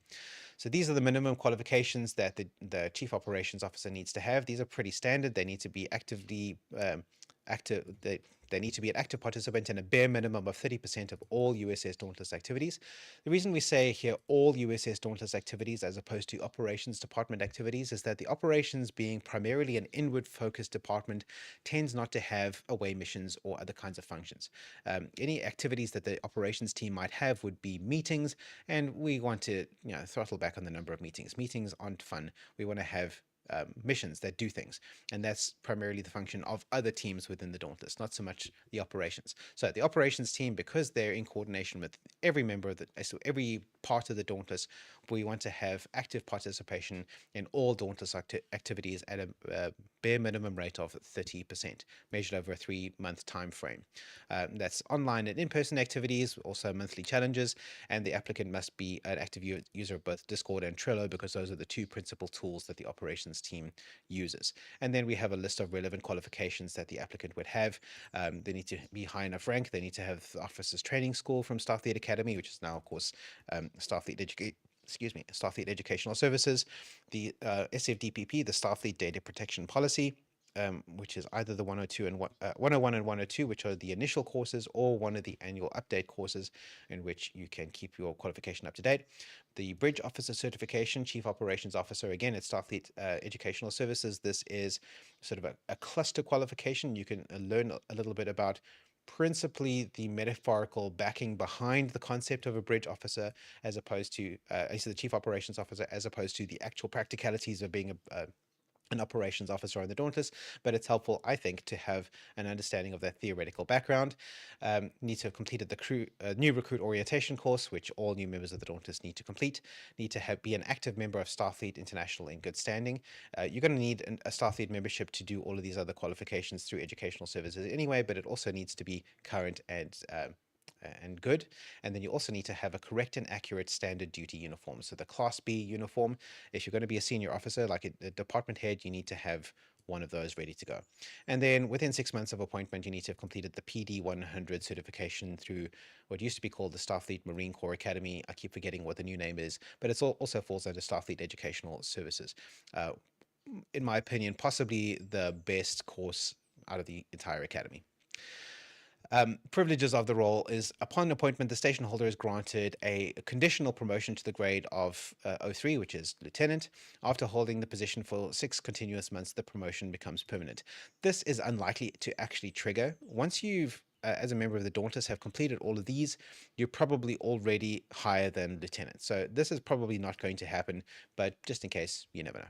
So these are the minimum qualifications that the Chief Operations Officer needs to have. These are pretty standard. They need to be actively they need to be an active participant in a bare minimum of 30% of all USS Dauntless activities. The reason we say here all USS Dauntless activities as opposed to operations department activities is that the operations, being primarily an inward focused department, tends not to have away missions or other kinds of functions. Any activities that the operations team might have would be meetings, and we want to throttle back on the number of meetings. Meetings aren't fun. We want to have missions that do things, and that's primarily the function of other teams within the Dauntless, not so much the operations. So the operations team, because they're in coordination with every member of the, so every part of the Dauntless, we want to have active participation in all Dauntless activities at a bare minimum rate of 30%, measured over a 3-month time frame. That's online and in-person activities, also monthly challenges, and the applicant must be an active user of both Discord and Trello, because those are the two principal tools that the operations team uses. And then we have a list of relevant qualifications that the applicant would have. They need to be high enough rank. They need to have the officers training school from Starfleet Academy, which is now, of course, Starfleet Educational Services, the SFDPP, the Starfleet Data Protection Policy, which is either the 102 and 101 and 102, which are the initial courses, or one of the annual update courses in which you can keep your qualification up to date. The Bridge Officer Certification, Chief Operations Officer, again, it's Starfleet Educational Services. This is sort of a cluster qualification. You can learn a little bit about principally the metaphorical backing behind the concept of a bridge officer, as opposed to the chief operations officer, as opposed to the actual practicalities of being an operations officer on the Dauntless. But it's helpful, I think, to have an understanding of that theoretical background. Need to have completed the new recruit orientation course, which all new members of the Dauntless need to complete. Need to be an active member of Starfleet International in good standing. You're going to need a Starfleet membership to do all of these other qualifications through educational services anyway, but it also needs to be current and good. And then you also need to have a correct and accurate standard duty uniform. So the Class B uniform, if you're going to be a senior officer, like a department head, you need to have one of those ready to go. And then within 6 months of appointment, you need to have completed the PD 100 certification through what used to be called the Starfleet Marine Corps Academy. I keep forgetting what the new name is, but it also falls under Starfleet Educational Services. In my opinion, possibly the best course out of the entire academy. Privileges of the role is, upon appointment, the station holder is granted a conditional promotion to the grade of 03, which is lieutenant. After holding the position for 6 continuous months, the promotion becomes permanent. This is unlikely to actually trigger. Once you've, as a member of the Dauntless, have completed all of these, you're probably already higher than lieutenant. So this is probably not going to happen, but just in case, you never know.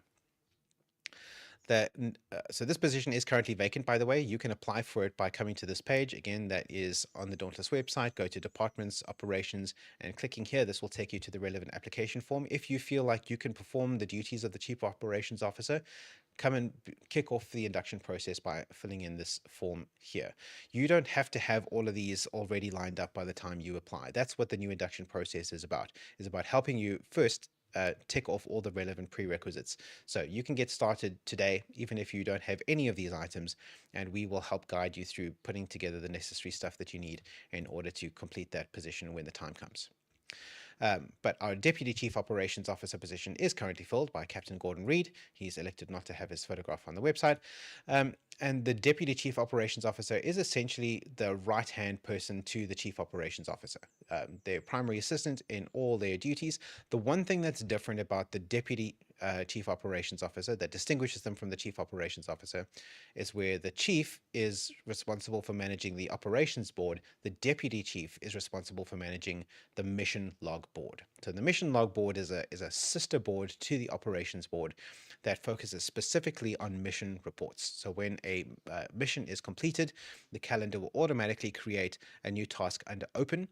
So this position is currently vacant, by the way. You can apply for it by coming to this page. Again, that is on the Dauntless website. Go to Departments, Operations, and clicking here. This will take you to the relevant application form. If you feel like you can perform the duties of the Chief Operations Officer, come and kick off the induction process by filling in this form here. You don't have to have all of these already lined up by the time you apply. That's what the new induction process is about helping you first tick off all the relevant prerequisites. So you can get started today, even if you don't have any of these items, and we will help guide you through putting together the necessary stuff that you need in order to complete that position when the time comes. But our Deputy Chief Operations Officer position is currently filled by Captain Gordon Reed. He's elected not to have his photograph on the website. And the Deputy Chief Operations Officer is essentially the right-hand person to the Chief Operations Officer. Their primary assistant in all their duties. The one thing that's different about the Deputy Chief Operations Officer that distinguishes them from the Chief Operations Officer is where the Chief is responsible for managing the Operations Board, the Deputy Chief is responsible for managing the Mission Log Board. So the Mission Log Board is a sister board to the Operations Board that focuses specifically on mission reports. So when a mission is completed, the calendar will automatically create a new task under Open.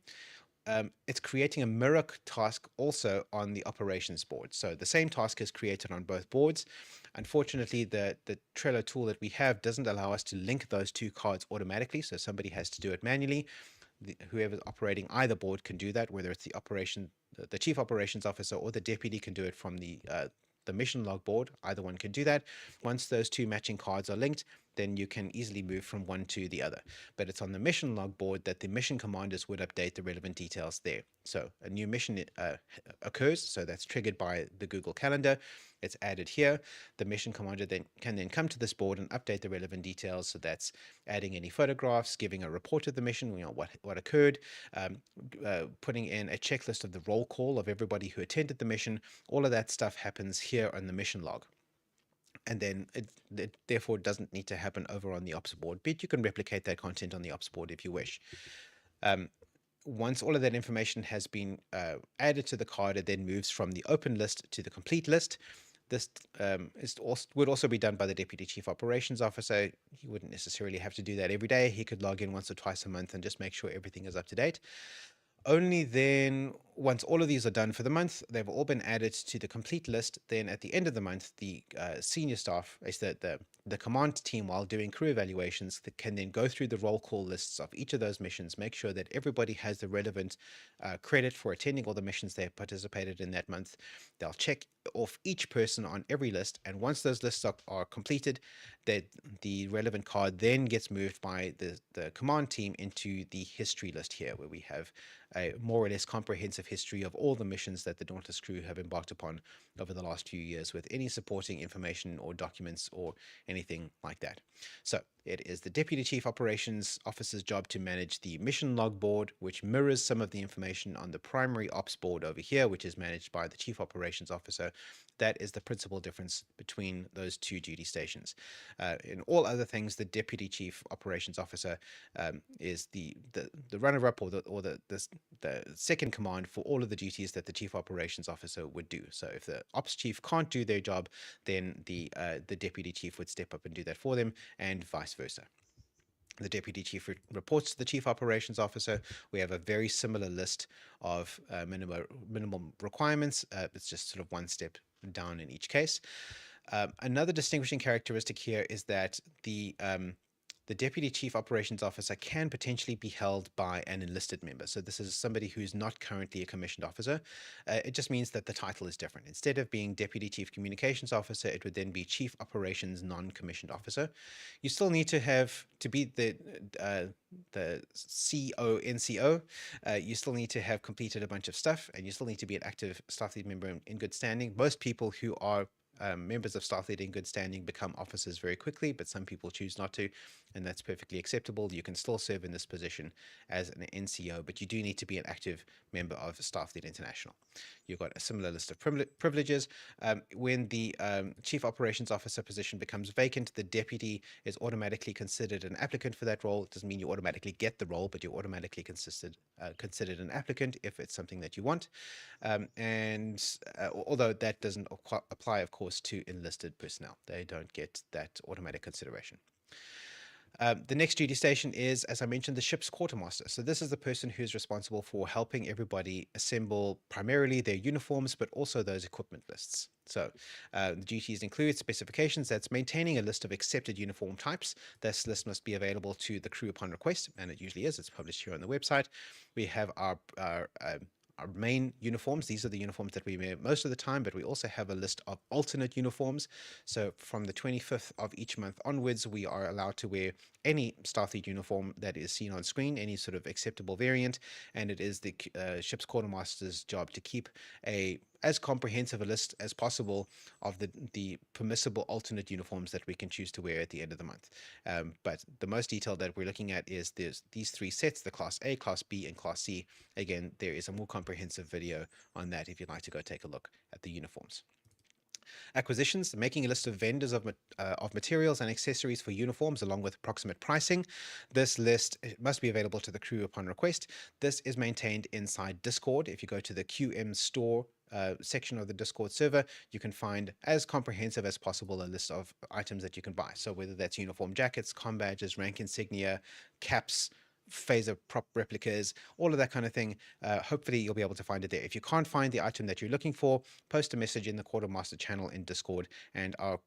It's creating a mirror task also on the operations board. So the same task is created on both boards. Unfortunately, the Trello tool that we have doesn't allow us to link those two cards automatically. So somebody has to do it manually. Whoever's operating either board can do that, whether it's the Chief Operations Officer or the Deputy can do it from the mission log board. Either one can do that. Once those two matching cards are linked, then you can easily move from one to the other. But it's on the mission log board that the mission commanders would update the relevant details there. So a new mission occurs, so that's triggered by the Google Calendar. It's added here. The mission commander can come to this board and update the relevant details. So that's adding any photographs, giving a report of the mission, what occurred, putting in a checklist of the roll call of everybody who attended the mission. All of that stuff happens here on the mission log. And then it therefore doesn't need to happen over on the ops board, but you can replicate that content on the ops board if you wish. Once all of that information has been added to the card, it then moves from the open list to the complete list. This would also be done by the Deputy Chief Operations Officer. He wouldn't necessarily have to do that every day. He could log in once or twice a month and just make sure everything is up to date. Only then, once all of these are done for the month, they've all been added to the complete list. Then at the end of the month, the senior staff, the command team, while doing crew evaluations, can then go through the roll call lists of each of those missions, make sure that everybody has the relevant credit for attending all the missions they have participated in that month. They'll check off each person on every list, and once those lists are completed, that the relevant card then gets moved by the command team into the history list here, where we have a more or less comprehensive history of all the missions that the Dauntless crew have embarked upon over the last few years, with any supporting information or documents or anything like that. So it is the Deputy Chief Operations Officer's job to manage the mission log board, which mirrors some of the information on the primary ops board over here, which is managed by the Chief Operations Officer. That is the principal difference between those two duty stations. In all other things, the Deputy Chief Operations Officer is the runner-up, or the second command for all of the duties that the Chief Operations Officer would do. So if the Ops Chief can't do their job, then the Deputy Chief would step up and do that for them, and vice versa. The Deputy Chief reports to the Chief Operations Officer. We have a very similar list of minimum requirements. It's just sort of one step down in each case. Another distinguishing characteristic here is that the Deputy Chief Operations Officer can potentially be held by an enlisted member. So this is somebody who's not currently a commissioned officer. It just means that the title is different. Instead of being Deputy Chief Communications Officer, it would then be Chief Operations Non-Commissioned Officer. You still need to be the NCO. You still need to have completed a bunch of stuff, and you still need to be an active Starfleet member in good standing. Most people who are members of Starfleet in good standing become officers very quickly, but some people choose not to, and that's perfectly acceptable. You can still serve in this position as an NCO, but you do need to be an active member of Starfleet International. You've got a similar list of privileges. When the Chief Operations Officer position becomes vacant, the deputy is automatically considered an applicant for that role. It doesn't mean you automatically get the role, but you're automatically considered an applicant if it's something that you want. Although that doesn't apply, of course, to enlisted personnel. They don't get that automatic consideration. The next duty station is, as I mentioned, the ship's quartermaster. So this is the person who's responsible for helping everybody assemble primarily their uniforms, but also those equipment lists. So the duties include specifications. That's maintaining a list of accepted uniform types. This list must be available to the crew upon request, and it usually is. It's published here on the website. We have our main uniforms. These are the uniforms that we wear most of the time, but we also have a list of alternate uniforms. So from the 25th of each month onwards, we are allowed to wear any Starfleet uniform that is seen on screen, any sort of acceptable variant, and it is the ship's quartermaster's job to keep as comprehensive a list as possible of the permissible alternate uniforms that we can choose to wear at the end of the month. But the most detailed that we're looking at is these three sets, the Class A, Class B, and Class C. Again, there is a more comprehensive video on that if you'd like to go take a look at the uniforms. Acquisitions, making a list of vendors of materials and accessories for uniforms along with approximate pricing. This list must be available to the crew upon request. This is maintained inside Discord. If you go to the QM store section of the Discord server, you can find as comprehensive as possible a list of items that you can buy. So whether that's uniform jackets, comm badges, rank insignia, caps, phaser prop replicas, all of that kind of thing. Hopefully you'll be able to find it there. If you can't find the item that you're looking for, post a message in the quartermaster channel in Discord, and our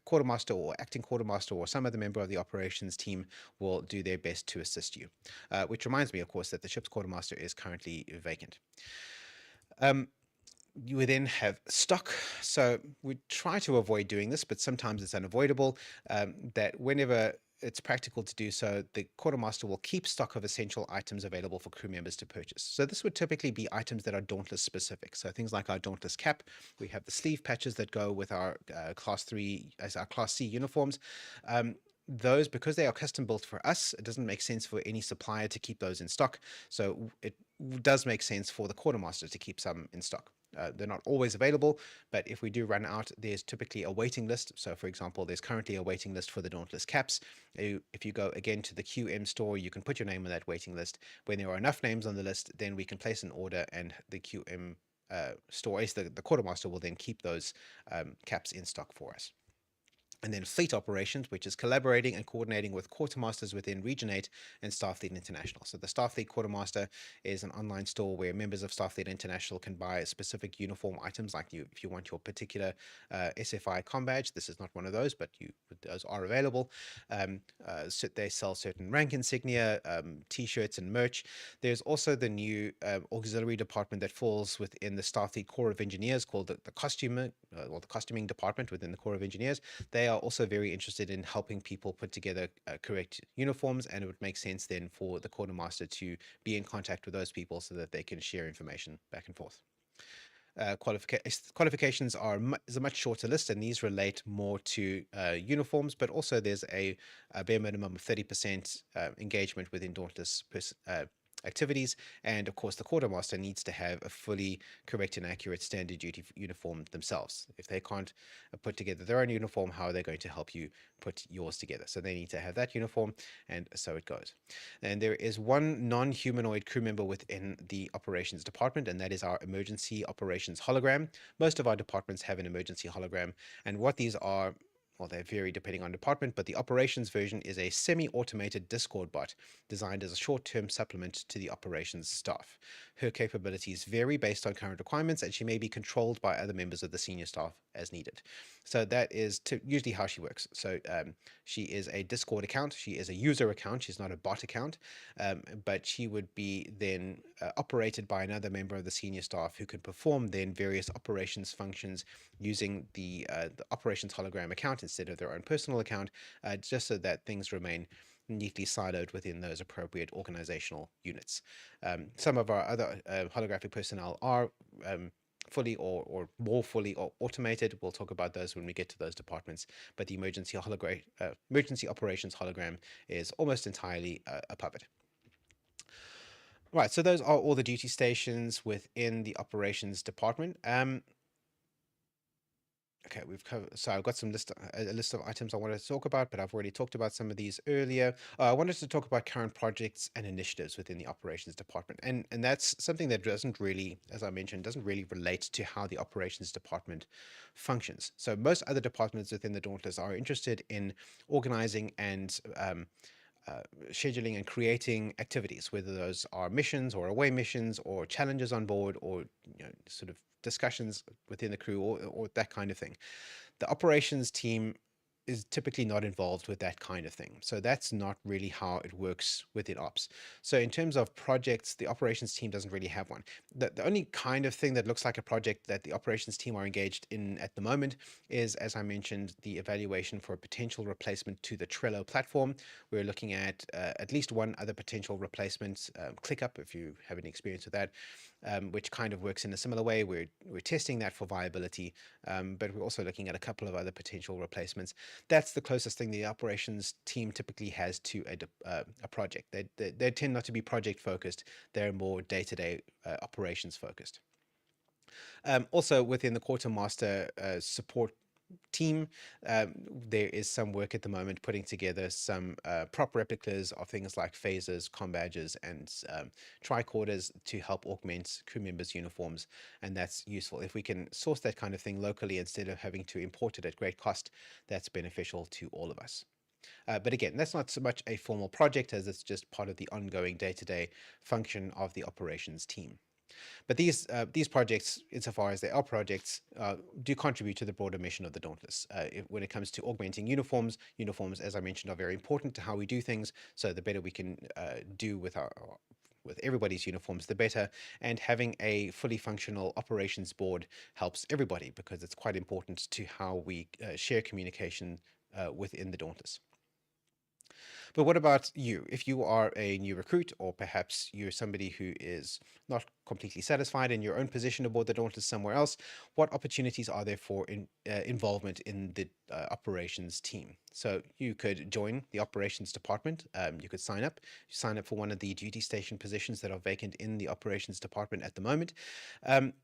quartermaster or acting quartermaster or some other member of the operations team will do their best to assist you. Which reminds me, of course, that the ship's quartermaster is currently vacant. You then have stock. So we try to avoid doing this, but sometimes it's unavoidable. That whenever it's practical to do so, the quartermaster will keep stock of essential items available for crew members to purchase. So this would typically be items that are Dauntless specific. So things like our Dauntless cap, we have the sleeve patches that go with our Class 3 as our Class C uniforms. Those, because they are custom built for us, it doesn't make sense for any supplier to keep those in stock. So it does make sense for the quartermaster to keep some in stock. They're not always available, but if we do run out, there's typically a waiting list. So for example, there's currently a waiting list for the Dauntless caps. If you go again to the QM store, you can put your name on that waiting list. When there are enough names on the list, then we can place an order and the QM store, at least the quartermaster will then keep those caps in stock for us. And then fleet operations, which is collaborating and coordinating with quartermasters within Region 8 and Starfleet International. So the Starfleet Quartermaster is an online store where members of Starfleet International can buy specific uniform items. Like if you want your particular SFI com badge, this is not one of those, but those are available. So they sell certain rank insignia, t-shirts and merch. There's also the new auxiliary department that falls within the Starfleet Corps of Engineers called the costuming department within the Corps of Engineers. They are also very interested in helping people put together correct uniforms, and it would make sense then for the quartermaster to be in contact with those people so that they can share information back and forth. Qualifications is a much shorter list, and these relate more to uniforms, but also there's a bare minimum of 30% engagement within Dauntless activities, and of course the quartermaster needs to have a fully correct and accurate standard duty uniform themselves. If they can't put together their own uniform, how are they going to help you put yours together? So they need to have that uniform, and so it goes. And there is one non-humanoid crew member within the operations department, and that is our emergency operations hologram. Most of our departments have an emergency hologram, and what these are, well, they vary depending on department, but the operations version is a semi-automated Discord bot designed as a short-term supplement to the operations staff. Her capabilities vary based on current requirements, and she may be controlled by other members of the senior staff as needed. So that is usually how she works. So she is a Discord account. She is a user account. She's not a bot account, but she would be then operated by another member of the senior staff who can perform then various operations functions using the operations hologram account instead of their own personal account, just so that things remain neatly siloed within those appropriate organizational units. Some of our other holographic personnel are fully or more fully automated. We'll talk about those when we get to those departments, but the emergency operations hologram is almost entirely a puppet. Right, so those are all the duty stations within the operations department. Okay, we've covered. So I've got a list of items I wanted to talk about, but I've already talked about some of these earlier. I wanted to talk about current projects and initiatives within the operations department, and that's something that doesn't really, as I mentioned, doesn't really relate to how the operations department functions. So most other departments within the Dauntless are interested in organizing and scheduling and creating activities, whether those are missions or away missions or challenges on board or sort of discussions within the crew or that kind of thing. The operations team is typically not involved with that kind of thing. So that's not really how it works within ops. So in terms of projects, the operations team doesn't really have one. The only kind of thing that looks like a project that the operations team are engaged in at the moment is, as I mentioned, the evaluation for a potential replacement to the Trello platform. We're looking at least one other potential replacement, ClickUp, if you have any experience with that, which kind of works in a similar way. We're testing that for viability, but we're also looking at a couple of other potential replacements. That's the closest thing the operations team typically has to a project. They tend not to be project focused. They're more day-to-day operations focused. Also within the quartermaster support team, there is some work at the moment putting together some prop replicas of things like phasers, com badges, and tricorders to help augment crew members' uniforms, and that's useful. If we can source that kind of thing locally instead of having to import it at great cost, that's beneficial to all of us. But again, that's not so much a formal project as it's just part of the ongoing day-to-day function of the operations team. But these projects, insofar as they are projects, do contribute to the broader mission of the Dauntless. When it comes to augmenting uniforms, as I mentioned, are very important to how we do things. So the better we can do with everybody's uniforms, the better. And having a fully functional operations board helps everybody because it's quite important to how we share communication within the Dauntless. But what about you? If you are a new recruit, or perhaps you're somebody who is not completely satisfied in your own position aboard the Dauntless somewhere else, what opportunities are there for involvement in the operations team? So you could join the operations department. You could sign up for one of the duty station positions that are vacant in the operations department at the moment,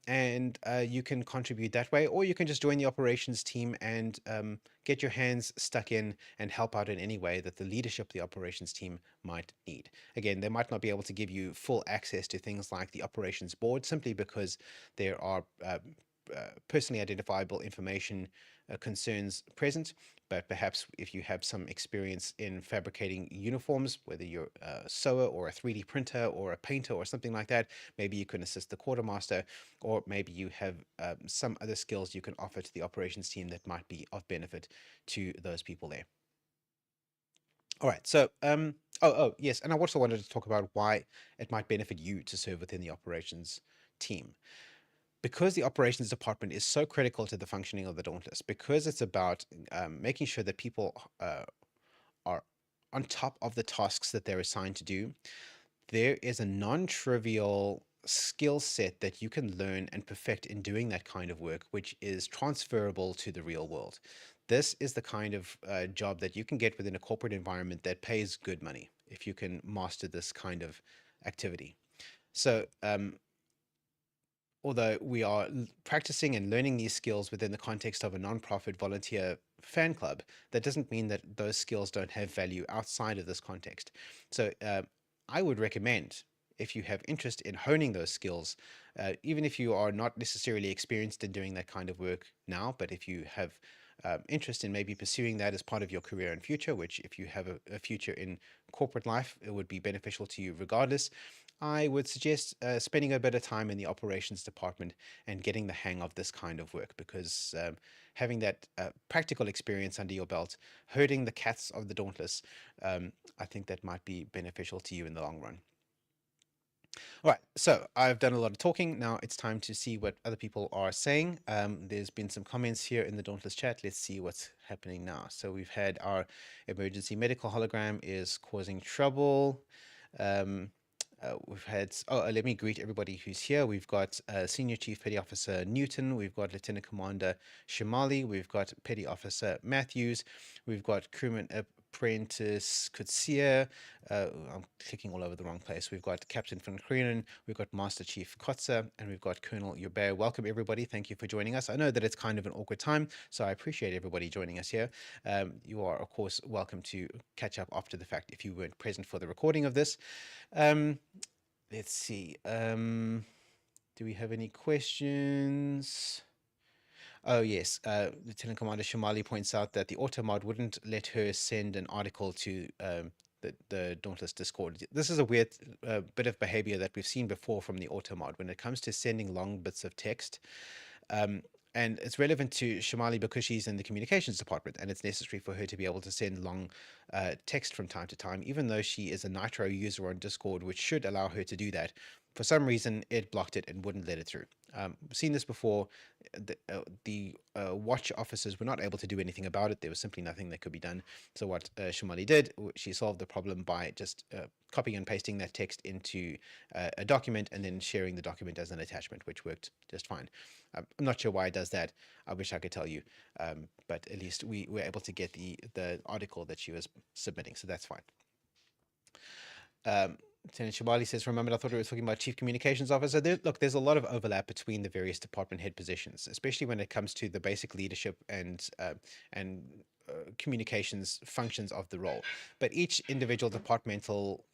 and you can contribute that way, or you can just join the operations team and get your hands stuck in and help out in any way that the leadership of the operations team might need. Again, they might not be able to give you full access to things like the operations board simply because there are personally identifiable information concerns present, but perhaps if you have some experience in fabricating uniforms, whether you're a sewer or a 3D printer or a painter or something like that, maybe you can assist the quartermaster, or maybe you have some other skills you can offer to the operations team that might be of benefit to those people there. All right, so yes, and I also wanted to talk about why it might benefit you to serve within the operations team. Because the operations department is so critical to the functioning of the Dauntless, because it's about making sure that people are on top of the tasks that they're assigned to do, there is a non-trivial skill set that you can learn and perfect in doing that kind of work, which is transferable to the real world. This is the kind of job that you can get within a corporate environment that pays good money if you can master this kind of activity. So although we are practicing and learning these skills within the context of a nonprofit volunteer fan club, that doesn't mean that those skills don't have value outside of this context. So I would recommend, if you have interest in honing those skills, even if you are not necessarily experienced in doing that kind of work now, but if you have interest in maybe pursuing that as part of your career in future, which if you have a future in corporate life, it would be beneficial to you regardless, I would suggest spending a bit of time in the operations department and getting the hang of this kind of work, because having that practical experience under your belt, herding the cats of the Dauntless, I think that might be beneficial to you in the long run. All right, so I've done a lot of talking. Now it's time to see what other people are saying. There's been some comments here in the Dauntless chat. Let's see what's happening now. So we've had our emergency medical hologram is causing trouble. We've had, let me greet everybody who's here. We've got Senior Chief Petty Officer Newton. We've got Lieutenant Commander Shimali. We've got Petty Officer Matthews. We've got Crewman Apprentice Kutsia. I'm clicking all over the wrong place. We've got Captain Van Krenen. We've got Master Chief Kotza. And we've got Colonel Yubert. Welcome, everybody. Thank you for joining us. I know that it's kind of an awkward time, so I appreciate everybody joining us here. You are, of course, welcome to catch up after the fact if you weren't present for the recording of this. Let's see. Do we have any questions? Oh, yes. Lieutenant Commander Shimali points out that the Automod wouldn't let her send an article to the Dauntless Discord. This is a weird bit of behavior that we've seen before from the Automod when it comes to sending long bits of text. And it's relevant to Shimali because she's in the communications department, and it's necessary for her to be able to send long text from time to time, even though she is a Nitro user on Discord, which should allow her to do that. For some reason, it blocked it and wouldn't let it through. I've seen this before. The watch officers were not able to do anything about it. There was simply nothing that could be done. So what Shimali did, she solved the problem by just copying and pasting that text into a document and then sharing the document as an attachment, which worked just fine. I'm not sure why it does that. I wish I could tell you, but at least we were able to get the article that she was submitting, so that's fine. Lieutenant Shimali says, remember, I thought we were talking about Chief Communications Officer. Look, there's a lot of overlap between the various department head positions, especially when it comes to the basic leadership and communications functions of the role. But each individual departmental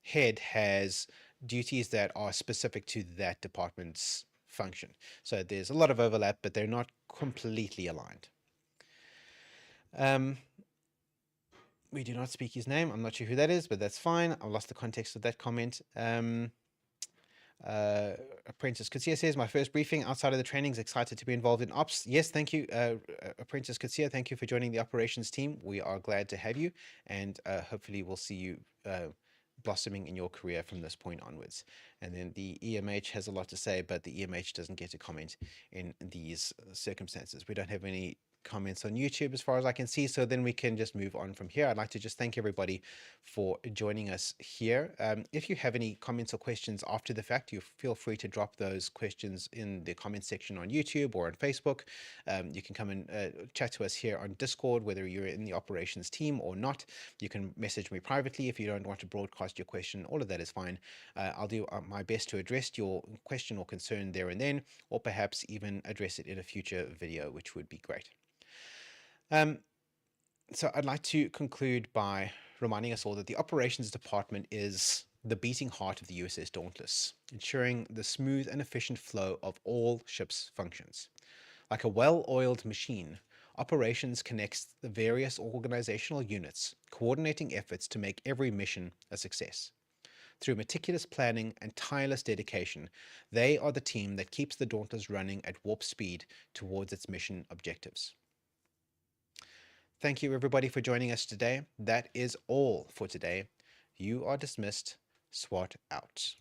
head has duties that are specific to that department's function. So there's a lot of overlap, but they're not completely aligned. We do not speak his name. I'm not sure who that is, but that's fine. I lost the context of that comment. Apprentice Kutsia says, my first briefing outside of the trainings, excited to be involved in ops. Yes, thank you, Apprentice Kutsia. Thank you for joining the operations team. We are glad to have you, and hopefully we'll see you blossoming in your career from this point onwards. And then the EMH has a lot to say, but the EMH doesn't get to comment in these circumstances. We don't have any comments on YouTube as far as I can see, so then we can just move on from here. I'd like to just thank everybody for joining us here. If you have any comments or questions after the fact, you feel free to drop those questions in the comment section on YouTube or on Facebook. You can come and chat to us here on Discord, whether you're in the operations team or not. You can message me privately if you don't want to broadcast your question. All of that is fine. I'll do my best to address your question or concern there and then, or perhaps even address it in a future video, which would be great. So I'd like to conclude by reminding us all that the operations department is the beating heart of the USS Dauntless, ensuring the smooth and efficient flow of all ship's functions. Like a well-oiled machine, operations connects the various organizational units, coordinating efforts to make every mission a success. Through meticulous planning and tireless dedication, they are the team that keeps the Dauntless running at warp speed towards its mission objectives. Thank you, everybody, for joining us today. That is all for today. You are dismissed. Swart out.